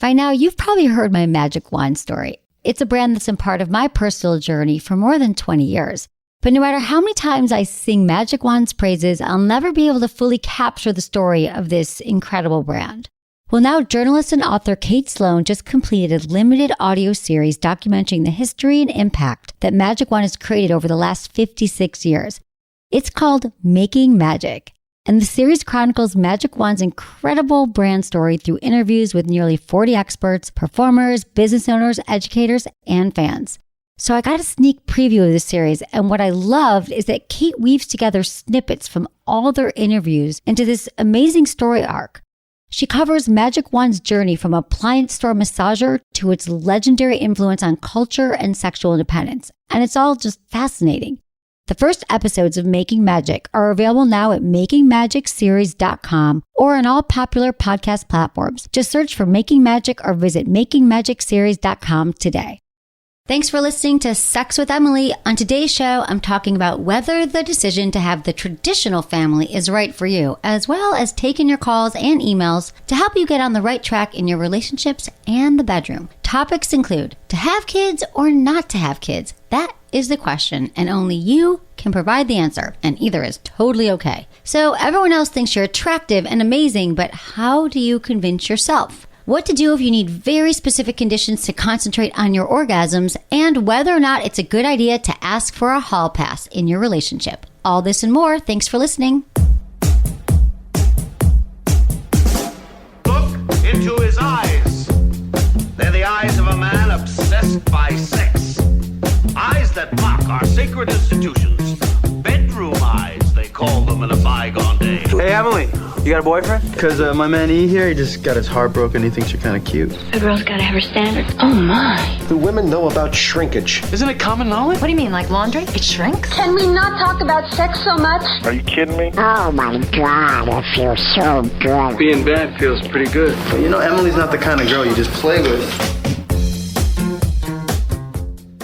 By now, you've probably heard my Magic Wand story. It's a brand that's been part of my personal journey for more than 20 years. But no matter how many times I sing Magic Wand's praises, I'll never be able to fully capture the story of this incredible brand. Well, now journalist and author Kate Sloan just completed a limited audio series documenting the history and impact that Magic Wand has created over the last 56 years. It's called Making Magic. And the series chronicles Magic Wand's incredible brand story through interviews with nearly 40 experts, performers, business owners, educators, and fans. So I got a sneak preview of this series, and what I loved is that Kate weaves together snippets from all their interviews into this amazing story arc. She covers Magic Wand's journey from appliance store massager to its legendary influence on culture and sexual independence, and it's all just fascinating. The first episodes of Making Magic are available now at makingmagicseries.com or on all popular podcast platforms. Just search for Making Magic or visit makingmagicseries.com today. Thanks for listening to Sex with Emily. On today's show, I'm talking about whether the decision to have the traditional family is right for you, as well as taking your calls and emails to help you get on the right track in your relationships and the bedroom. Topics include to have kids or not to have kids. That is the question, and only you can provide the answer, and either is totally okay. So everyone else thinks you're attractive and amazing, but how do you convince yourself? What to do if you need very specific conditions to concentrate on your orgasms, and whether or not it's a good idea to ask for a hall pass in your relationship. All this and more. Thanks for listening. Look into his eyes. They're the eyes of a man obsessed by sex. Eyes that mock our sacred institutions. Bedroom eyes, they call them in a bygone day. Hey, Emily, you got a boyfriend? Because my man E here, he just got his heart broken. He thinks you're kind of cute. A girl's got to have her standards. Oh, my. Do women know about shrinkage? Isn't it common knowledge? What do you mean, like laundry? It shrinks? Can we not talk about sex so much? Are you kidding me? Oh my God, it feels so good. Being bad feels pretty good. But you know, Emily's not the kind of girl you just play with.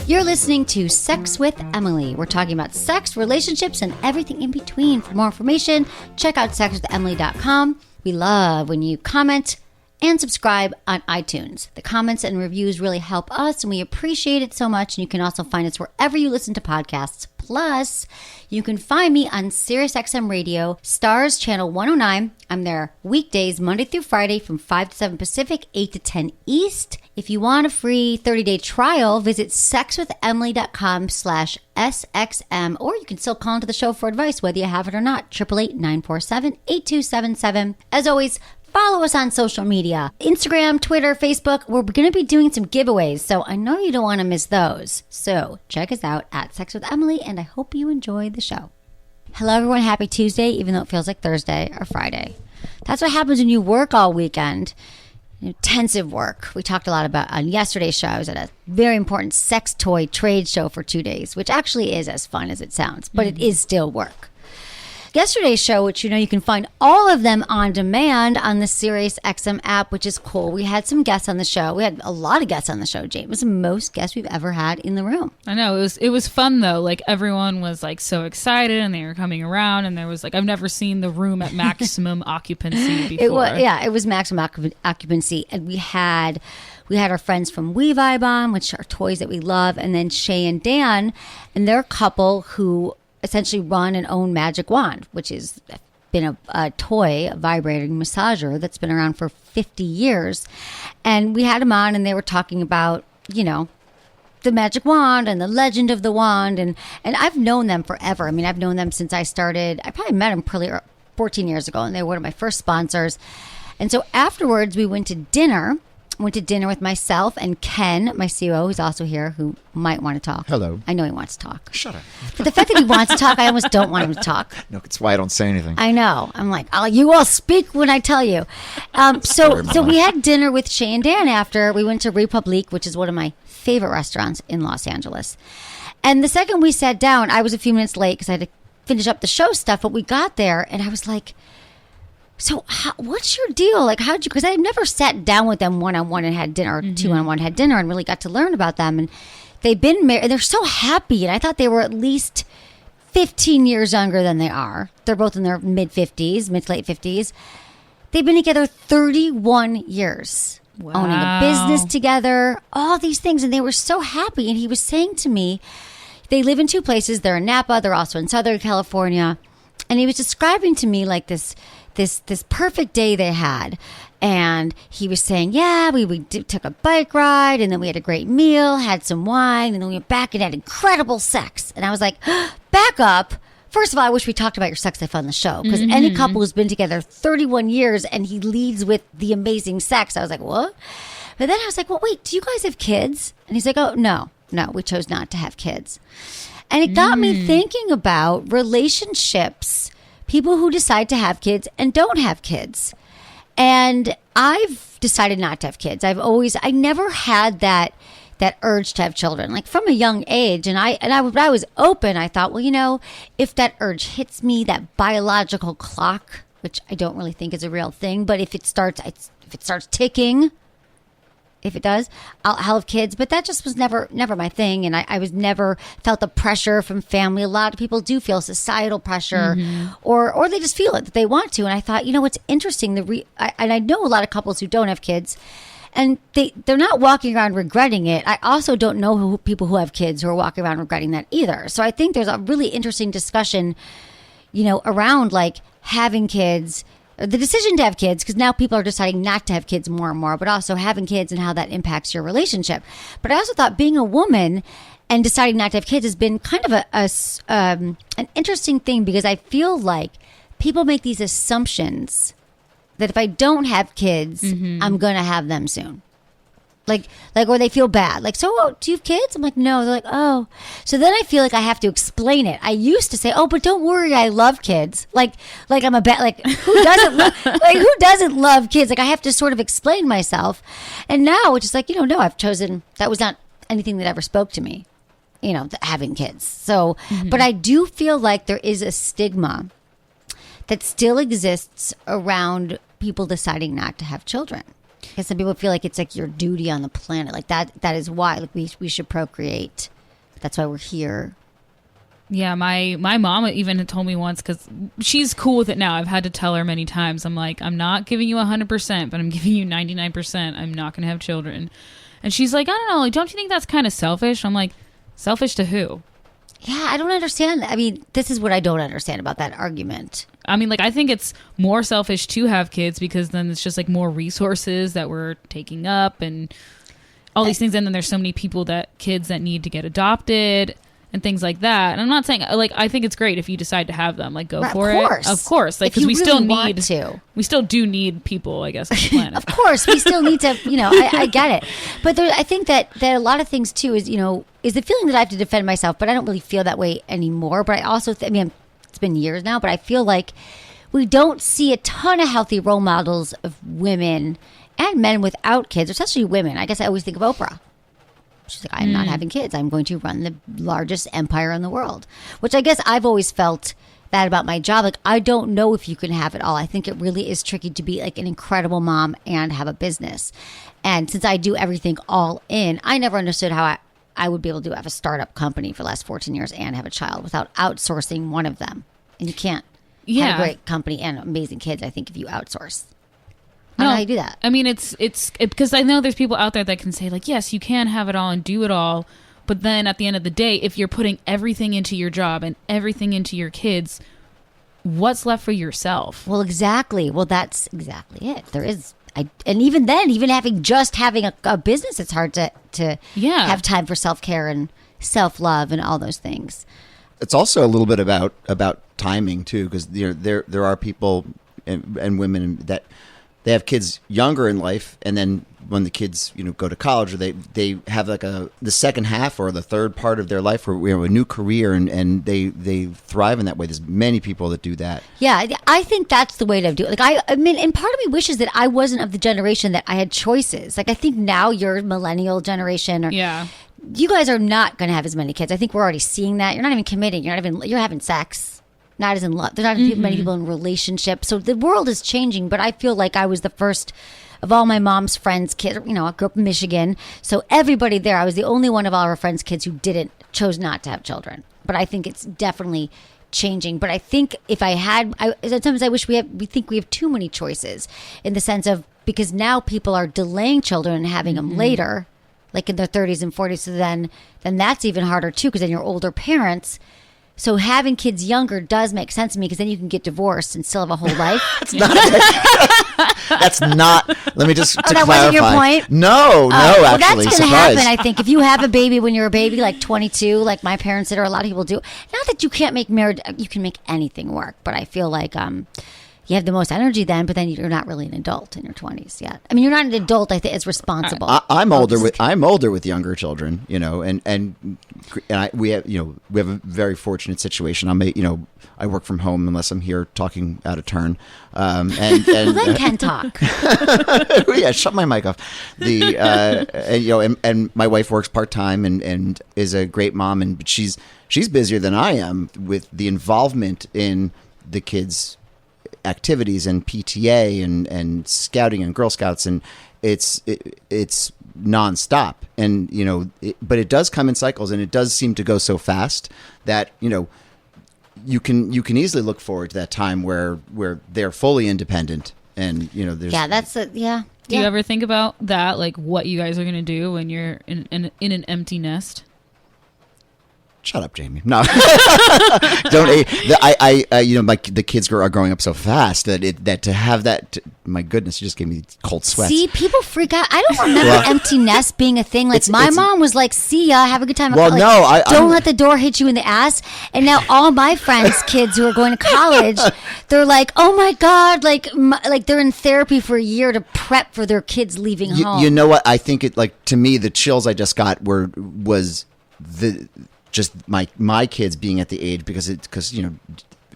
You're listening to Sex with Emily. We're talking about sex, relationships, and everything in between. For more information, check out sexwithemily.com. We love when you comment and subscribe on iTunes. The comments and reviews really help us, and we appreciate it so much. And you can also find us wherever you listen to podcasts. Plus, you can find me on SiriusXM Radio, Stars Channel 109. I'm there weekdays, Monday through Friday from 5 to 7 Pacific, 8 to 10 East. If you want a free 30-day trial, visit sexwithemily.com/SXM, or you can still call into the show for advice, whether you have it or not, 888-947-8277. As always, follow us on social media, Instagram, Twitter, Facebook. We're going to be doing some giveaways, so I know you don't want to miss those. So check us out at Sex with Emily, and I hope you enjoy the show. Hello, everyone. Happy Tuesday, even though it feels like Thursday or Friday. That's what happens when you work all weekend. Intensive work. We talked a lot about on yesterday's show. I was at a very important sex toy trade show for 2 days, which actually is as fun as it sounds, but it is still work. Yesterday's show, which you can find all of them on demand on the SiriusXM app, which is cool. We had some guests on the show. We had a lot of guests on the show, Jane. It was the most guests we've ever had in the room. I know. It was fun, though. Like, everyone was, like, so excited, and they were coming around, and there was, like, I've never seen the room at maximum occupancy before. It was maximum occupancy, and we had our friends from We Vibe on, which are toys that we love, and then Shay and Dan, and they're a couple who essentially run and own Magic Wand, which has been a toy, a vibrating massager that's been around for 50 years. And we had them on, and they were talking about, the Magic Wand and the legend of the wand. And I've known them forever. I mean, I've known them since I started. I probably met them probably 14 years ago, and they were one of my first sponsors. And so afterwards, we went to dinner. Went to dinner with myself and Ken, my COO, who's also here, who might want to talk. Hello. I know he wants to talk. Shut up. But the fact that he wants to talk, I almost don't want him to talk. No, it's why I don't say anything. I know. I'm like, you all speak when I tell you. So we had dinner with Shay and Dan after. We went to Republique, which is one of my favorite restaurants in Los Angeles. And the second we sat down, I was a few minutes late because I had to finish up the show stuff, but we got there and I was like, so what's your deal? Like, how'd you, because I had never sat down with them one-on-one and had dinner, or two-on-one had dinner and really got to learn about them. And they've been married, and they're so happy. And I thought they were at least 15 years younger than they are. They're both in their mid to late 50s. They've been together 31 years. owning a business together, all these things. And they were so happy. And he was saying to me, they live in two places. They're in Napa. They're also in Southern California. And he was describing to me like this perfect day they had. And he was saying, yeah, we took a bike ride, and then we had a great meal, had some wine, and then we went back and had incredible sex. And I was like, back up. First of all, I wish we talked about your sex life on the show, because any couple who's been together 31 years and he leads with the amazing sex, I was like, what? But then I was like, well, wait, do you guys have kids? And he's like, oh, no, we chose not to have kids. And it got me thinking about relationships, people who decide to have kids and don't have kids. And I've decided not to have kids. I never had that urge to have children, like from a young age. And I was open. I thought, well, if that urge hits me, that biological clock, which I don't really think is a real thing, but if it starts ticking, if it does, I'll have kids. But that just was never my thing. And I was never felt the pressure from family. A lot of people do feel societal pressure, or they just feel it that they want to. And I thought, what's interesting, and I know a lot of couples who don't have kids, and they're not walking around regretting it. I also don't know people who have kids who are walking around regretting that either. So I think there's a really interesting discussion, around like having kids, the decision to have kids, because now people are deciding not to have kids more and more, but also having kids and how that impacts your relationship. But I also thought being a woman and deciding not to have kids has been kind of an interesting thing, because I feel like people make these assumptions that if I don't have kids, I'm going to have them soon. Like, or they feel bad. Like, so do you have kids? I'm like, no. They're like, oh. So then I feel like I have to explain it. I used to say, oh, but don't worry, I love kids. Like I'm a bad, like who doesn't love kids? Like I have to sort of explain myself. And now it's just like, no, I've chosen, that was not anything that ever spoke to me, having kids. So, but I do feel like there is a stigma that still exists around people deciding not to have children. Because some people feel like it's like your duty on the planet. Like that is why we should procreate. That's why we're here. Yeah, my mom even told me once, because she's cool with it now. I've had to tell her many times. I'm like, I'm not giving you 100%, but I'm giving you 99%. I'm not going to have children. And she's like, I don't know. Don't you think that's kind of selfish? I'm like, selfish to who? Yeah, I don't understand. I mean, this is what I don't understand about that argument. I mean, like, I think it's more selfish to have kids, because then it's just like more resources that we're taking up and all these things. And then there's so many kids that need to get adopted and things like that. And I'm not saying, like, I think it's great if you decide to have them, like, go for it. Of course. Like, because we still do need people, I guess, on the planet. Of course. We still need to, I get it. But I think that a lot of things too is, is the feeling that I have to defend myself, but I don't really feel that way anymore. But I also, it's been years now, but I feel like we don't see a ton of healthy role models of women and men without kids, especially women. I guess I always think of Oprah. She's like, I'm not having kids. I'm going to run the largest empire in the world, which I guess I've always felt that about my job. Like, I don't know if you can have it all. I think it really is tricky to be like an incredible mom and have a business. And since I do everything all in, I never understood how I would be able to have a startup company for the last 14 years and have a child without outsourcing one of them. And you can't have a great company and amazing kids, I think, if you outsource. I don't know how you do that. I mean, it's because I know there's people out there that can say, like, yes, you can have it all and do it all. But then at the end of the day, if you're putting everything into your job and everything into your kids, what's left for yourself? Well, exactly. Well, that's exactly it. There is. And even then, even having a business, it's hard to have time for self-care and self-love and all those things. It's also a little bit about timing too, because there are people and women that they have kids younger in life, and then when the kids go to college, or they have like the second half or the third part of their life, or a new career, and they thrive in that way. There's many people that do that. Yeah, I think that's the way to do it. Like I mean, and part of me wishes that I wasn't of the generation that I had choices. Like I think now you're millennial generation, or you guys are not going to have as many kids. I think we're already seeing that. You're not even committing. You're having sex. Not as in love. There's not many people in relationships. So the world is changing, but I feel like I was the first of all my mom's friends' kids. I grew up in Michigan. So everybody there, I was the only one of all her friends' kids who chose not to have children. But I think it's definitely changing. But I think if I had, sometimes I wish we think we have too many choices in the sense of because now people are delaying children and having them later, like in their 30s and 40s. So then that's even harder too, because then you're older parents. So having kids younger does make sense to me, because then you can get divorced and still have a whole life. That's not. Let me just to that clarify. wasn't your point? No, Well, actually, that's going to surprise. happen. I think if you have a baby when you're a baby, like 22, like my parents did, or a lot of people do. Not that you can't make marriage, you can make anything work, but I feel like you have the most energy then, but then you're not really an adult in your 20s yet. I mean, you're not an adult. I think it's responsible. I'm older with younger children, we have a very fortunate situation. I work from home unless I'm here talking out of turn. And then can talk. Yeah, shut my mic off. And my wife works part time and is a great mom, and she's busier than I am with the involvement in the kids' activities and PTA and scouting and Girl Scouts, and it's nonstop. And but it does come in cycles, and it does seem to go so fast that you can easily look forward to that time where they're fully independent, and there's Do you ever think about that, like what you guys are going to do when you're in an empty nest? Shut up, Jamie. No, don't. The kids are growing up so fast that to have that. My goodness, you just gave me cold sweats. See, people freak out. I don't remember empty nest being a thing. Like my mom was like, "See ya, have a good time." Well, don't let the door hit you in the ass. And now all my friends' kids who are going to college, they're like, "Oh my god!" Like they're in therapy for a year to prep for their kids leaving home. You know what? I think to me, the chills I just got was just my kids being at the age, because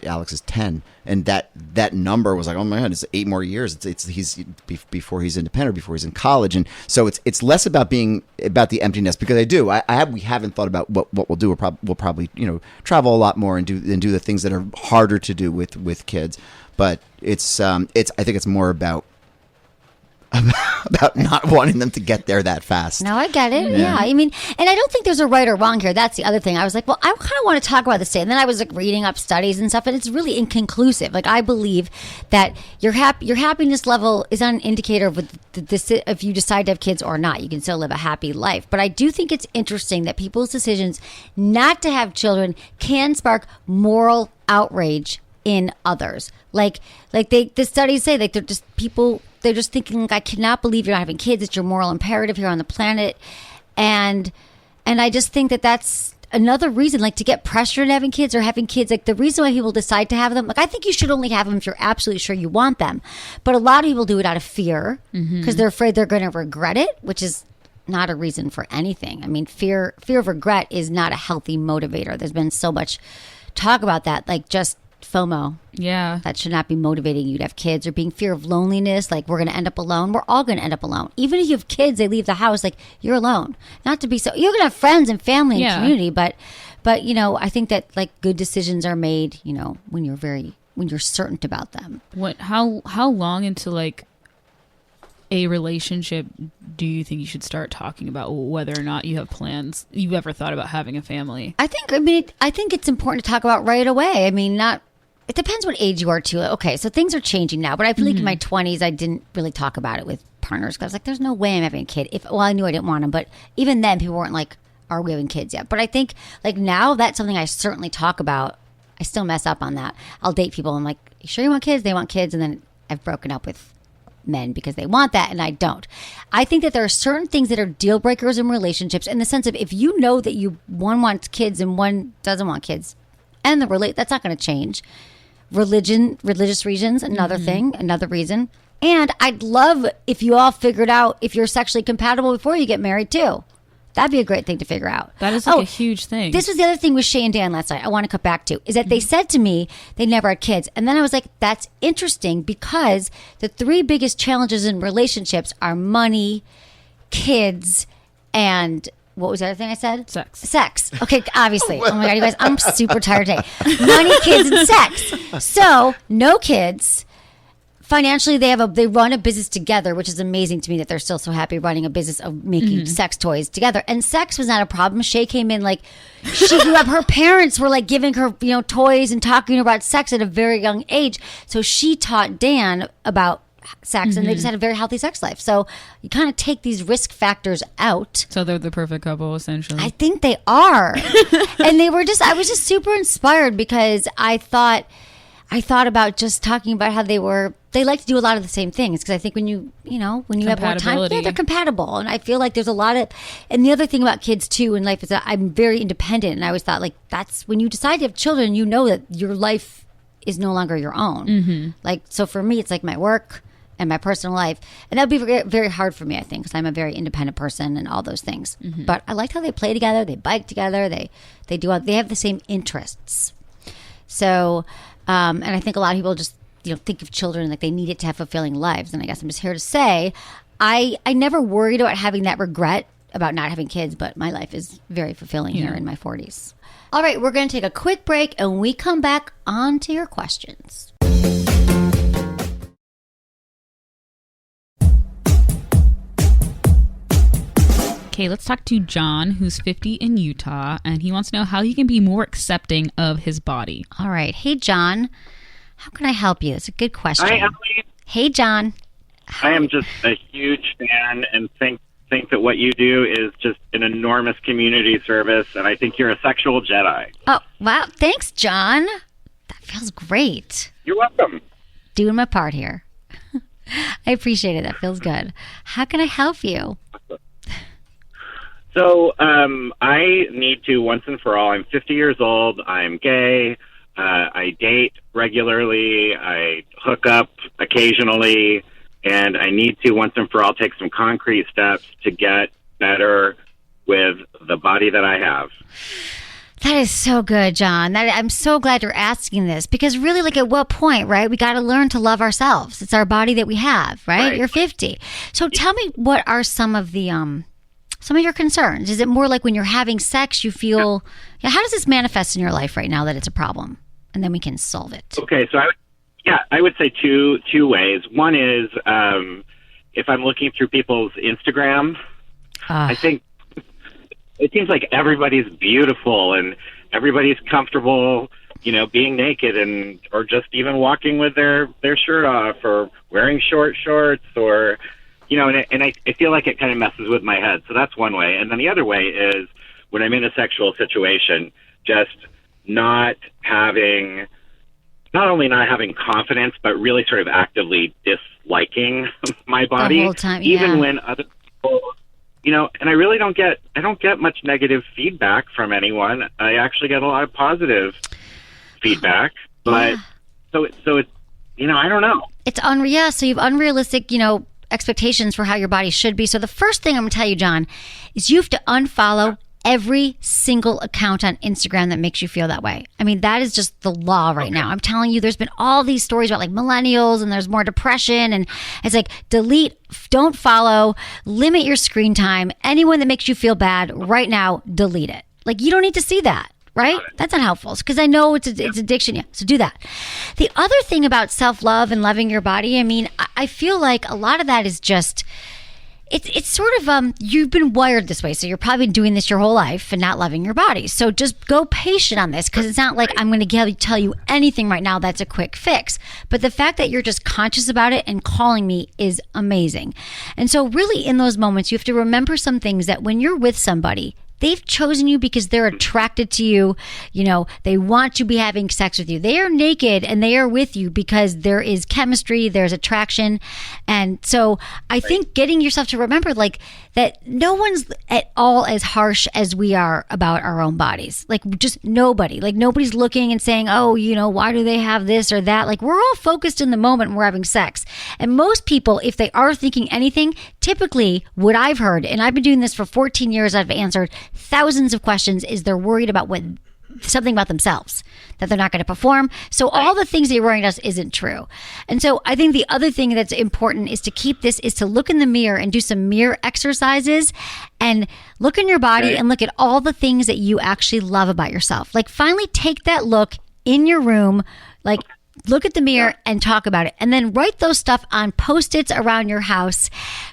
Alex is 10, and that number was like, oh my god, it's 8 more years. He's before he's independent, before he's in college, and so it's less about being about the emptiness, because we haven't thought about what we'll do. We'll probably travel a lot more and do the things that are harder to do with kids, but I think it's more about not wanting them to get there that fast. No, I get it. Yeah. I mean, and I don't think there's a right or wrong here. That's the other thing. I was like, well, I kind of want to talk about this today. And then I was like reading up studies and stuff, and it's really inconclusive. Like, I believe that your happiness level is not an indicator of if you decide to have kids or not. You can still live a happy life. But I do think it's interesting that people's decisions not to have children can spark moral outrage in others. Like the studies say, like they're just thinking, like, I cannot believe you're not having kids. It's your moral imperative here on the planet. And I just think that that's another reason, like, to get pressured into having kids or having kids. Like, the reason why people decide to have them, like, I think you should only have them if you're absolutely sure you want them. But a lot of people do it out of fear, because they're afraid they're going to regret it, which is not a reason for anything. I mean, fear of regret is not a healthy motivator. There's been so much talk about that, like just FOMO. Yeah. That should not be motivating you to have kids, or being fear of loneliness. Like, we're going to end up alone. We're all going to end up alone. Even if you have kids, they leave the house, like, you're alone. Not to be so, you're going to have friends and family and community, but I think that, like, good decisions are made, when you're certain about them. How long into, like, a relationship do you think you should start talking about whether or not you have plans? You've ever thought about having a family? I think it's important to talk about right away. I mean, it depends what age you are too. Okay, so things are changing now, but I feel like in my 20s, I didn't really talk about it with partners, because I was like, there's no way I'm having a kid. I knew I didn't want them, but even then people weren't like, are we having kids yet? But I think, like, now that's something I certainly talk about. I still mess up on that. I'll date people and I'm like, you sure you want kids? They want kids. And then I've broken up with men because they want that and I don't. I think that there are certain things that are deal breakers in relationships, in the sense of, if you know that one wants kids and one doesn't want kids, and that's not going to change. Religious reasons, another thing, another reason. And I'd love if you all figured out if you're sexually compatible before you get married too. That'd be a great thing to figure out. That is like a huge thing. This was the other thing with Shay and Dan last night I want to cut back to, is that they said to me they never had kids. And then I was like, that's interesting, because the 3 biggest challenges in relationships are money, kids, and what was the other thing I said? Sex. Okay, obviously. Oh my God, you guys, I'm super tired today. Money, kids, and sex. So, no kids. Financially, they run a business together, which is amazing to me that they're still so happy running a business of making sex toys together. And sex was not a problem. Shay came in, like, she grew up, her parents were like giving her, toys and talking about sex at a very young age. So she taught Dan about sex and they just had a very healthy sex life. So you kind of take these risk factors out. So they're the perfect couple, essentially. I think they are. And I was just super inspired because I thought about just talking about how they like to do a lot of the same things. Because I think when you have more time, they're compatible. And I feel like there's a lot of, and the other thing about kids too in life is that I'm very independent. And I always thought like, that's when you decide to have children, you know that your life is no longer your own. Like, so for me, it's like my work and my personal life. And that would be very, very hard for me, I think, because I'm a very independent person and all those things. But I liked how they play together. They bike together. They have the same interests. So, and I think a lot of people just, think of children like they need it to have fulfilling lives. And I guess I'm just here to say, I never worried about having that regret about not having kids, but my life is very fulfilling here in my 40s. All right, we're going to take a quick break, and when we come back, on to your questions. Okay, let's talk to John, who's 50 in Utah, and he wants to know how he can be more accepting of his body. All right. Hey, John. How can I help you? It's a good question. Hi, Emily. Hey, John. I am just a huge fan and think that what you do is just an enormous community service, and I think you're a sexual Jedi. Oh, wow. Thanks, John. That feels great. You're welcome. Doing my part here. I appreciate it. That feels good. How can I help you? So I need to, once and for all, I'm 50 years old. I'm gay. I date regularly. I hook up occasionally. And I need to, once and for all, take some concrete steps to get better with the body that I have. That is so good, John. I'm so glad you're asking this because really, like, at what point, right? We got to learn to love ourselves. It's our body that we have, right? You're 50. So tell me, what are some of your concerns? Is it more like when you're having sex, you feel, how does this manifest in your life right now that it's a problem? And then we can solve it. Okay, so I would say two ways. One is if I'm looking through people's Instagram, I think it seems like everybody's beautiful and everybody's comfortable, being naked or just even walking with their shirt off or wearing short shorts or, and I feel like it kind of messes with my head. So that's one way. And then the other way is when I'm in a sexual situation, just not only not having confidence, but really sort of actively disliking my body, the whole time, even when other people, and I really don't get much negative feedback from anyone. I actually get a lot of positive feedback, but so it's, I don't know. It's unreal. So you have unrealistic, expectations for how your body should be. So the first thing I'm going to tell you, John, is you have to unfollow every single account on Instagram that makes you feel that way. I mean, that is just the law right now. I'm telling you, there's been all these stories about like millennials and there's more depression and it's like delete, don't follow, limit your screen time. Anyone that makes you feel bad right now, delete it. Like you don't need to see that. Right? That's not helpful because I know it's addiction. Yeah. So do that. The other thing about self-love and loving your body, I mean, I feel like a lot of that is just, it's sort of, you've been wired this way. So you're probably been doing this your whole life and not loving your body. So just go patient on this because it's not like I'm going to tell you anything right now that's a quick fix. But the fact that you're just conscious about it and calling me is amazing. And so really in those moments, you have to remember some things that when you're with somebody, they've chosen you because they're attracted to you. They want to be having sex with you. They are naked and they are with you because there is chemistry, there's attraction. And so I think getting yourself to remember like that no one's at all as harsh as we are about our own bodies. Like just nobody. Like nobody's looking and saying, oh, why do they have this or that? Like we're all focused in the moment when we're having sex. And most people, if they are thinking anything, typically what I've heard, and I've been doing this for 14 years, I've answered thousands of questions, is they're worried about something about themselves that they're not going to perform. So all the things that you're worrying about isn't true. And so I think the other thing that's important is to look in the mirror and do some mirror exercises and look in your body and look at all the things that you actually love about yourself. Like finally take that look in your room, like look at the mirror and talk about it. And then write those stuff on Post-its around your house.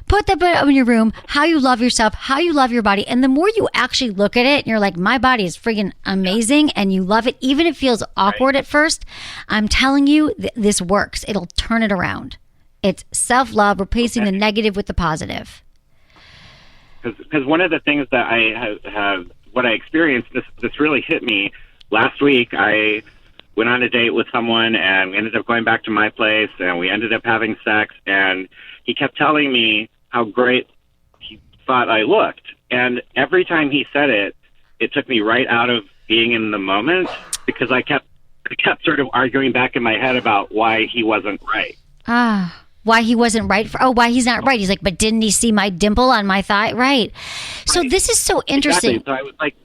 Put that in your room, how you love yourself, how you love your body. And the more you actually look at it, and you're like, my body is friggin' amazing, and you love it, even if it feels awkward at first, I'm telling you, this works. It'll turn it around. It's self-love, replacing the negative with the positive. Because one of the things that I have what I experienced, this really hit me last week. I went on a date with someone, and we ended up going back to my place, and we ended up having sex, and he kept telling me how great he thought I looked. And every time he said it, it took me right out of being in the moment, because I kept sort of arguing back in my head about why he wasn't right. Why he wasn't right why he's not right. He's like, but didn't he see my dimple on my thigh? Right. So this is so interesting. Exactly. So I was like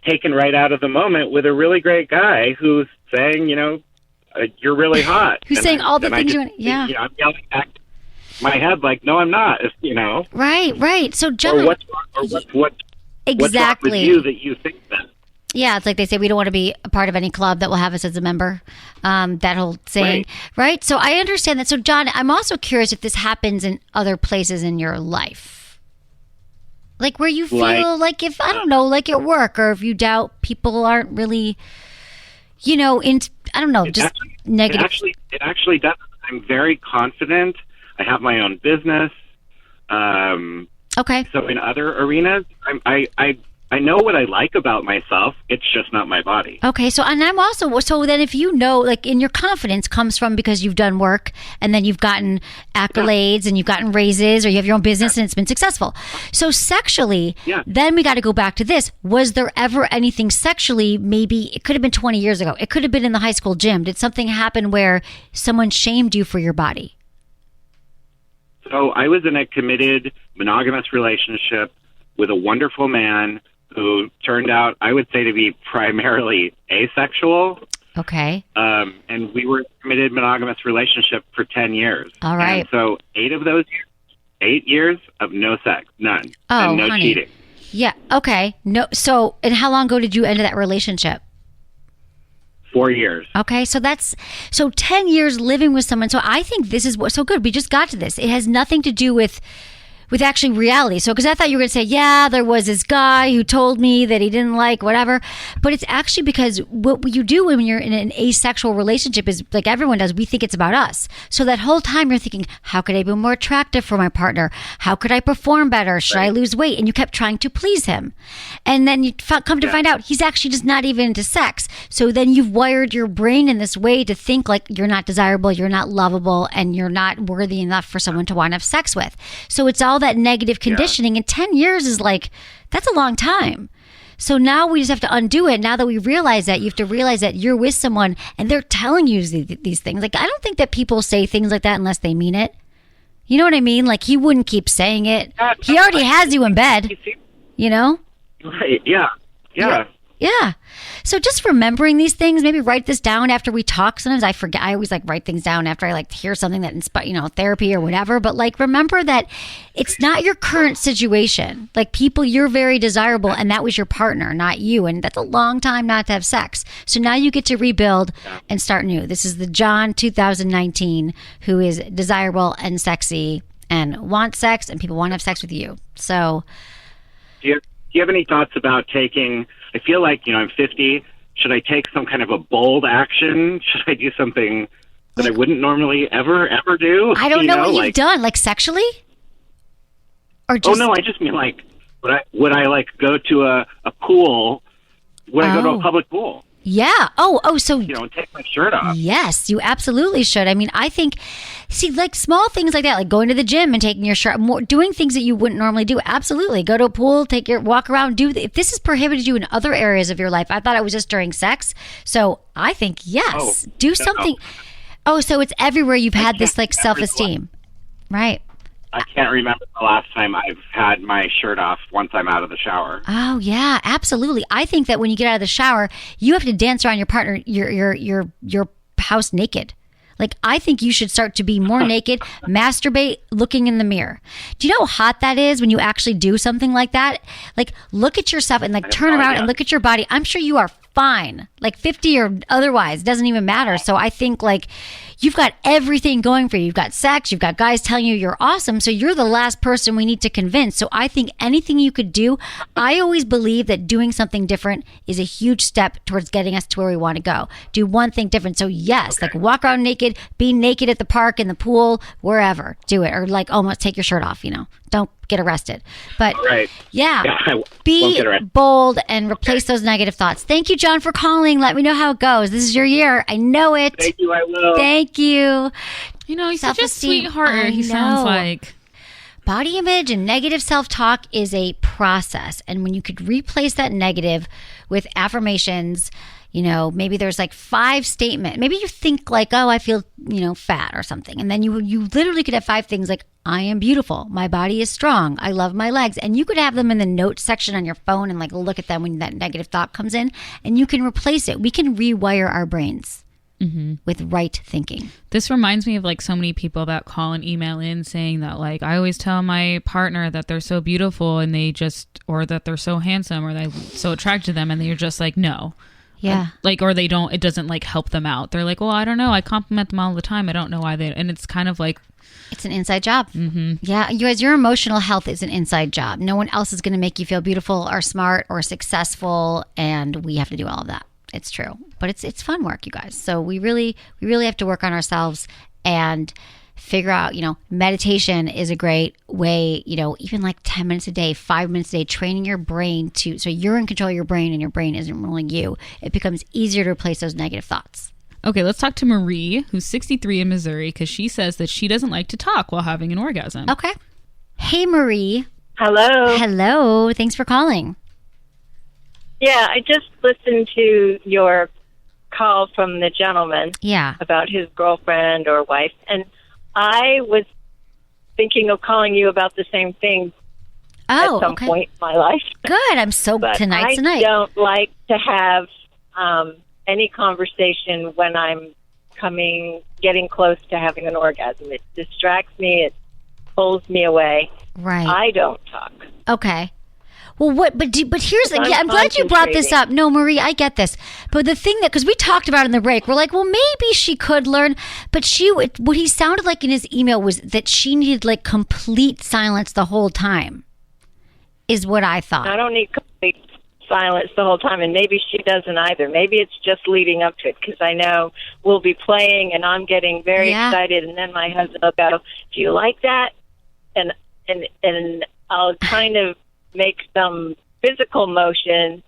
taken right out of the moment with a really great guy who's saying, you're really hot. Who's saying all the things you want. Yeah. I'm yelling back in my head like, no, I'm not. Right. So John, what's exactly what's wrong with you that you think that? Yeah, it's like they say, we don't want to be a part of any club that will have us as a member. That whole saying, right? So I understand that. So John, I'm also curious if this happens in other places in your life. Like where you feel like if, I don't know, like at work, or if you doubt people aren't really, negative. It actually does. I'm very confident. I have my own business. Okay. So in other arenas, I know what I like about myself. It's just not my body. Okay. So then if like in your confidence comes from because you've done work and then you've gotten accolades and you've gotten raises, or you have your own business and it's been successful. So sexually, then we got to go back to this. Was there ever anything sexually? Maybe it could have been 20 years ago. It could have been in the high school gym. Did something happen where someone shamed you for your body? So I was in a committed monogamous relationship with a wonderful man who turned out, I would say, to be primarily asexual. Okay. And we were in a committed monogamous relationship for 10 years. All right. And so 8 of those years, 8 years of no sex, none. Oh, and no honey. cheating. Yeah. Okay. No. So, and how long ago did you end that relationship? 4 years. Okay, so 10 years living with someone. So I think this is so good. We just got to this. It has nothing to do with actually reality. So, because I thought you were going to say, yeah, there was this guy who told me that he didn't like whatever. But it's actually because what you do when you're in an asexual relationship is, like everyone does, we think it's about us. So that whole time you're thinking, how could I be more attractive for my partner? How could I perform better? Should I lose weight? And you kept trying to please him. And then you come to find out he's actually just not even into sex. So then you've wired your brain in this way to think like you're not desirable, you're not lovable, and you're not worthy enough for someone to want to have sex with. So it's all that negative conditioning, and 10 years is like, that's a long time. So now we just have to undo it. Now that we realize that, you have to realize that you're with someone and they're telling you these things. Like, I don't think that people say things like that unless they mean it. You know what I mean? Like, he wouldn't keep saying it. He already has you in bed, Right, yeah. So just remembering these things, maybe write this down after we talk. Sometimes I forget. I always write things down after I hear something that inspires, therapy or whatever. But remember that it's not your current situation. People, you're very desirable, and that was your partner, not you. And that's a long time not to have sex. So now you get to rebuild and start new. This is the John 2019 who is desirable and sexy and wants sex, and people want to have sex with you. So, Do you have any thoughts about taking? I feel like, I'm 50. Should I take some kind of a bold action? Should I do something that I wouldn't normally ever do? I don't know what you've done, sexually? Or just... Oh, no, I just mean would I go to a pool? Would I go to a public pool? Yeah. So... take my shirt off. Yes, you absolutely should. I mean, I think, small things like that, like going to the gym and taking your shirt, doing things that you wouldn't normally do. Absolutely. Go to a pool, walk around, if this has prohibited you in other areas of your life. I thought it was just during sex. So I think, yes, do something. Oh, so it's everywhere you've had this self-esteem. Right. I can't remember the last time I've had my shirt off once I'm out of the shower. Oh yeah, absolutely. I think that when you get out of the shower, you have to dance around your partner, your house naked. I think you should start to be more naked, masturbate, looking in the mirror. Do you know how hot that is when you actually do something like that? Look at yourself and turn around and look at your body. I'm sure you are fine. Like 50 or otherwise, doesn't even matter. So I think like you've got everything going for you. You've got sex, you've got guys telling you you're awesome. So you're the last person we need to convince. So I think anything you could do, I always believe that doing something different is a huge step towards getting us to where we want to go. Do one thing different. So yes, like walk around naked, be naked at the park, in the pool, wherever. Do it. Or like almost take your shirt off, Don't get arrested. But yeah, I won't be get arrested. bold and replace those negative thoughts. Thank you, John, for calling. Let me know how it goes. This is your year. I know it. Thank you, I will. Thank you. He's such a Self-esteem, sweetheart. He sounds like. Body image and negative self-talk is a process. And when you could replace that negative with affirmations, maybe there's like 5 statements. Maybe you think like, oh, I feel, fat or something. And then you literally could have 5 things like, I am beautiful. My body is strong. I love my legs. And you could have them in the notes section on your phone and like look at them when that negative thought comes in, and you can replace it. We can rewire our brains with right thinking. This reminds me of like so many people that call and email in saying that like, I always tell my partner that they're so beautiful and or that they're so handsome or that I'm so attracted to them, and you're just like, no. Yeah. Or it doesn't like help them out. They're like, well, I don't know. I compliment them all the time. I don't know why and it's kind of like. It's an inside job. Mm-hmm. Yeah. You guys, your emotional health is an inside job. No one else is going to make you feel beautiful or smart or successful. And we have to do all of that. It's true. But it's fun work, you guys. So we really have to work on ourselves and figure out, meditation is a great way, even like 10 minutes a day, 5 minutes a day, training your brain so you're in control of your brain and your brain isn't ruling you. It becomes easier to replace those negative thoughts. Okay, let's talk to Marie, who's 63 in Missouri, because she says that she doesn't like to talk while having an orgasm. Okay. Hey, Marie. Hello. Hello. Thanks for calling. Yeah, I just listened to your call from the gentleman about his girlfriend or wife, and I was thinking of calling you about the same thing at some point in my life. Good. I'm so tonight's the night. I don't like to have any conversation when I'm getting close to having an orgasm. It distracts me. It pulls me away. Right. I don't talk. Okay. Well, but here's I'm glad you brought this up. No, Marie, I get this. But the thing because we talked about it in the break, we're like, well, maybe she could learn. But what he sounded like in his email was that she needed like complete silence the whole time, is what I thought. I don't need complete silence the whole time, and maybe she doesn't either. Maybe it's just leading up to it, because I know we'll be playing, and I'm getting very excited, and then my husband will go, do you like that? And I'll kind of make some physical motion,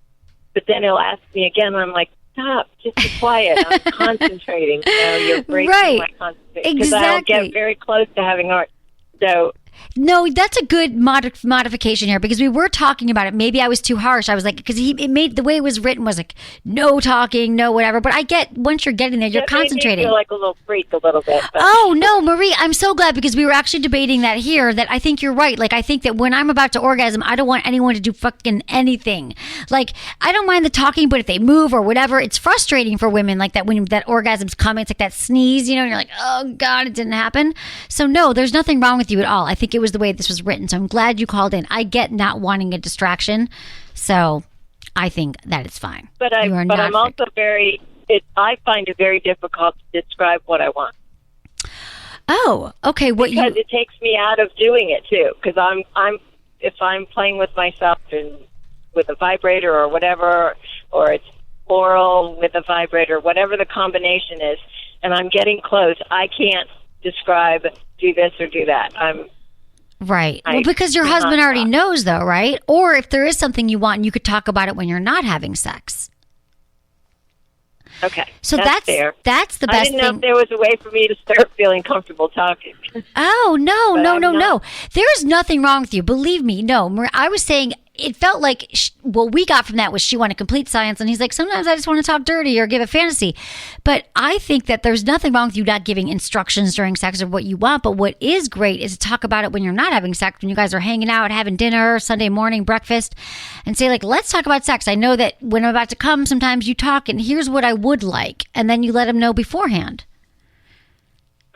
but then he'll ask me again, and I'm like, stop, just be quiet. I'm concentrating. You're breaking my concentration. Because I'll get very close to having art. So no, that's a good modification here, because we were talking about it. Maybe I was too harsh. I was like, because it made the way it was written was like no talking, no whatever. But I get once you're getting there, you're concentrating. I feel like a little freak a little bit. But. Oh no, Marie, I'm so glad, because we were actually debating that here. That I think you're right. Like I think that when I'm about to orgasm, I don't want anyone to do fucking anything. Like I don't mind the talking, but if they move or whatever, it's frustrating for women. Like that when that orgasm's coming, it's like that sneeze, and you're like, oh God, it didn't happen. So no, there's nothing wrong with you at all. I think it was the way this was written. So I'm glad you called in. I get not wanting a distraction. So I think that it's fine. But I'm also I find it very difficult to describe what I want. Oh, okay. Because it takes me out of doing it too. Because if I'm playing with myself and with a vibrator or whatever, or it's oral with a vibrator, whatever the combination is, and I'm getting close, I can't describe do this or do that. Right. Well, because your husband already knows, though, right? Or if there is something you want, you could talk about it when you're not having sex. Okay. So that's fair. That's the best thing. I didn't know if there was a way for me to start feeling comfortable talking. Oh, no. There's nothing wrong with you. Believe me. No, I was saying it felt like what we got from that was she wanted complete silence. And he's like, sometimes I just want to talk dirty or give a fantasy. But I think that there's nothing wrong with you not giving instructions during sex of what you want. But what is great is to talk about it when you're not having sex, when you guys are hanging out, having dinner, Sunday morning, breakfast, and say like, let's talk about sex. I know that when I'm about to come, sometimes you talk and here's what I would like. And then you let him know beforehand.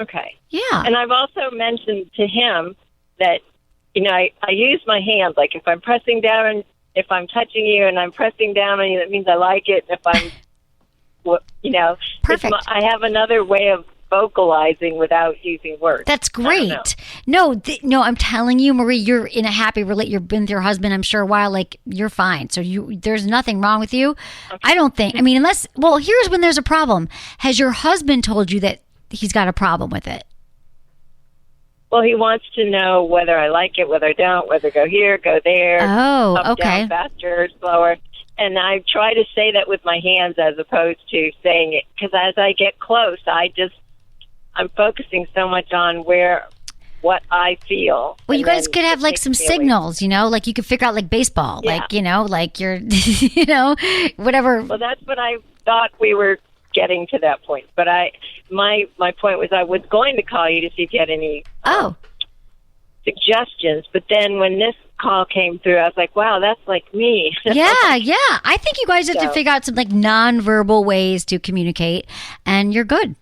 Okay. Yeah. And I've also mentioned to him that, I use my hands, like if I'm pressing down if I'm touching you and I'm pressing down on you, that means I like it. If I'm, Perfect. I have another way of vocalizing without using words. That's great. No, I'm telling you, Marie, you're in a happy relationship. You've been with your husband, I'm sure, a while. Like, you're fine. So there's nothing wrong with you. Okay. I don't think. I mean, here's when there's a problem. Has your husband told you that he's got a problem with it? Well, he wants to know whether I like it, whether I don't, whether go here, go there. Oh, up, okay. Down, faster, slower. And I try to say that with my hands as opposed to saying it, because as I get close, I'm focusing so much on what I feel. Well, you guys could have like some signals, like you could figure out like baseball, like you're, whatever. Well, that's what I thought we were getting to that point. But my point was I was going to call you to see if you had any suggestions. But then when this call came through, I was like, wow, that's like me. Yeah. I think you guys have to figure out some like nonverbal ways to communicate, and you're good.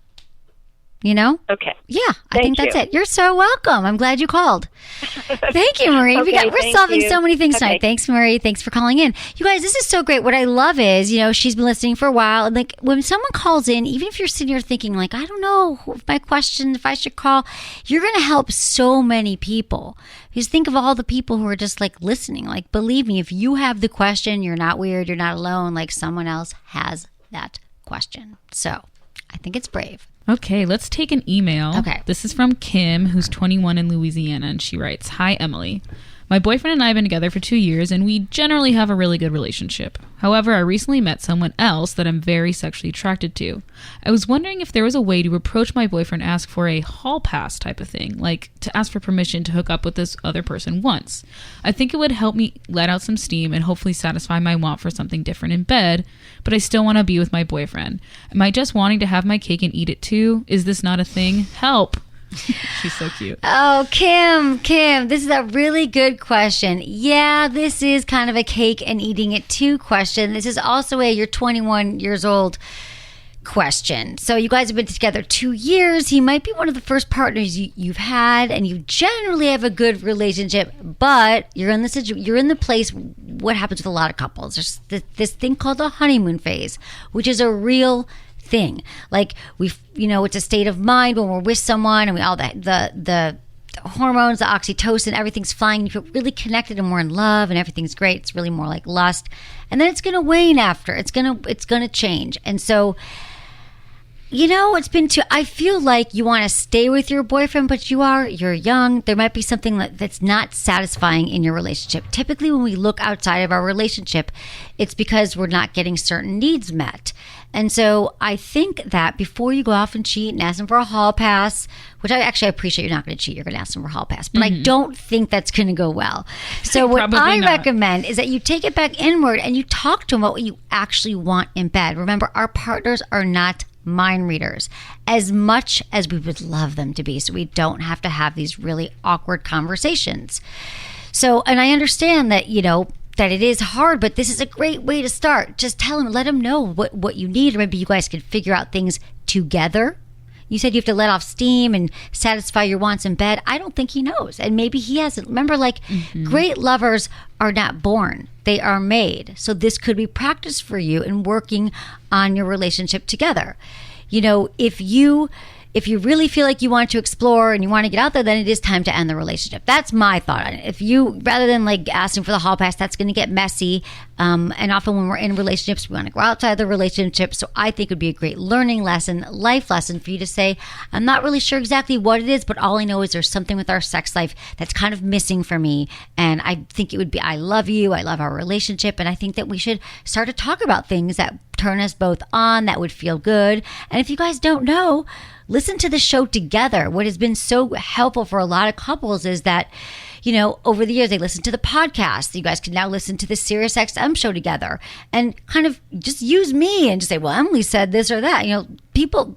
Okay. Yeah, I think that's it. You're so welcome. I'm glad you called. Thank you, Marie. Okay, we're solving so many things tonight. Thanks, Marie. Thanks for calling in. You guys, this is so great. What I love is, she's been listening for a while. And like when someone calls in, even if you're sitting here thinking like, I don't know my question, if I should call, you're going to help so many people. Because think of all the people who are just like listening. Like, believe me, if you have the question, you're not weird. You're not alone. Like someone else has that question. So I think it's brave. Okay, let's take an email. Okay. This is from Kim, who's 21 in Louisiana, and she writes, Hi, Emily. My boyfriend and I have been together for 2 years, and we generally have a really good relationship. However, I recently met someone else that I'm very sexually attracted to. I was wondering if there was a way to approach my boyfriend and ask for a hall pass type of thing, like to ask for permission to hook up with this other person once. I think it would help me let out some steam and hopefully satisfy my want for something different in bed, but I still want to be with my boyfriend. Am I just wanting to have my cake and eat it too? Is this not a thing? Help! She's so cute. Oh, Kim, this is a really good question. Yeah, this is kind of a cake and eating it too question. This is also you're 21 years old question. So you guys have been together 2 years. He might be one of the first partners you've had, and you generally have a good relationship, but you're in the place. What happens with a lot of couples? There's this thing called the honeymoon phase, which is a real thing. Like it's a state of mind when we're with someone and we all the hormones, the oxytocin, everything's flying. You feel really connected and we're in love and everything's great. It's really more like lust, and then it's going to wane after. It's going to change. And so it's been I feel like you want to stay with your boyfriend, but you're young. There might be something that's not satisfying in your relationship. Typically when we look outside of our relationship, it's because we're not getting certain needs met. And so I think that before you go off and cheat and ask him for a hall pass, which I appreciate, you're not going to cheat, you're going to ask him for a hall pass, but I don't think that's going to go well. So what I recommend is that you take it back inward and you talk to him about what you actually want in bed. Remember, our partners are not mind readers as much as we would love them to be, so we don't have to have these really awkward conversations. So, and I understand that that it is hard, but this is a great way to start. Just tell him, let him know what you need, or maybe you guys could figure out things together. You said you have to let off steam and satisfy your wants in bed. I don't think he knows, and maybe he hasn't. Remember, great lovers are not born, they are made. So this could be practice for you in working on your relationship together. If you really feel like you want to explore and you want to get out there, then it is time to end the relationship. That's my thought on it. If you, rather than asking for the hall pass, that's going to get messy. And often when we're in relationships, we want to go outside the relationship. So I think it would be a great learning lesson, life lesson for you to say, I'm not really sure exactly what it is, but all I know is there's something with our sex life that's kind of missing for me. And I think it would be, I love you, I love our relationship. And I think that we should start to talk about things that turn us both on, that would feel good. And if you guys don't know, listen to the show together. What has been so helpful for a lot of couples is that, over the years, they listen to the podcast. You guys can now listen to the Sirius XM show together and kind of just use me and just say, well, Emily said this or that.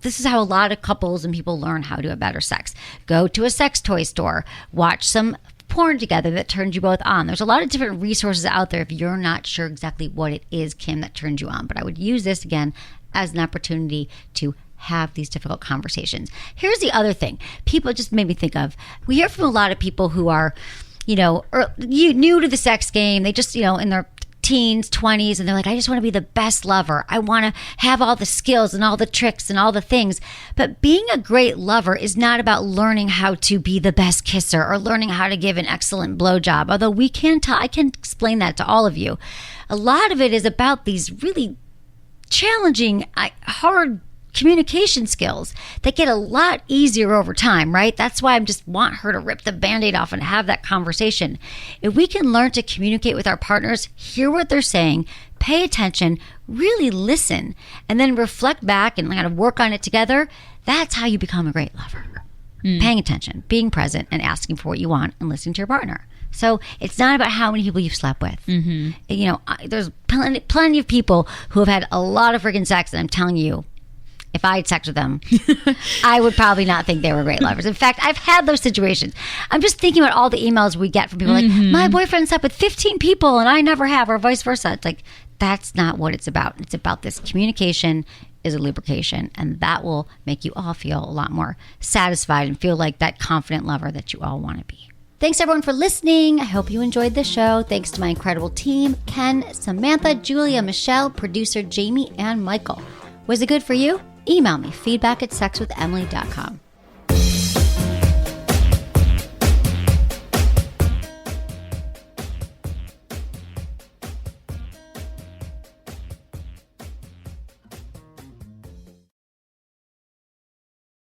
This is how a lot of couples and people learn how to have better sex. Go to a sex toy store, watch some porn together that turns you both on. There's a lot of different resources out there if you're not sure exactly what it is, Kim, that turns you on. But I would use this again as an opportunity to have these difficult conversations. Here's the other thing. People just made me think of, we hear from a lot of people who are, new to the sex game. They just, in their teens, 20s, and they're like, I just want to be the best lover. I want to have all the skills and all the tricks and all the things. But being a great lover is not about learning how to be the best kisser or learning how to give an excellent blowjob. Although I can explain that to all of you. A lot of it is about these really challenging, hard communication skills that get a lot easier over time, right? That's why I just want her to rip the Band-Aid off and have that conversation. If we can learn to communicate with our partners, hear what they're saying, pay attention, really listen, and then reflect back and kind of work on it together, that's how you become a great lover. Paying attention, being present, and asking for what you want and listening to your partner. So it's not about how many people you've slept with. You know, there's plenty of people who have had a lot of freaking sex, and I'm telling you, if I had sex with them, I would probably not think they were great lovers. In fact, I've had those situations. I'm just thinking about all the emails we get from people like, my boyfriend slept with 15 people and I never have, or vice versa. It's like, that's not what it's about. It's about this communication is a lubrication, and that will make you all feel a lot more satisfied and feel like that confident lover that you all want to be. Thanks everyone for listening. I hope you enjoyed the show. Thanks to my incredible team, Ken, Samantha, Julia, Michelle, producer Jamie, and Michael. Was it good for you? Email me, feedback@sexwithemily.com.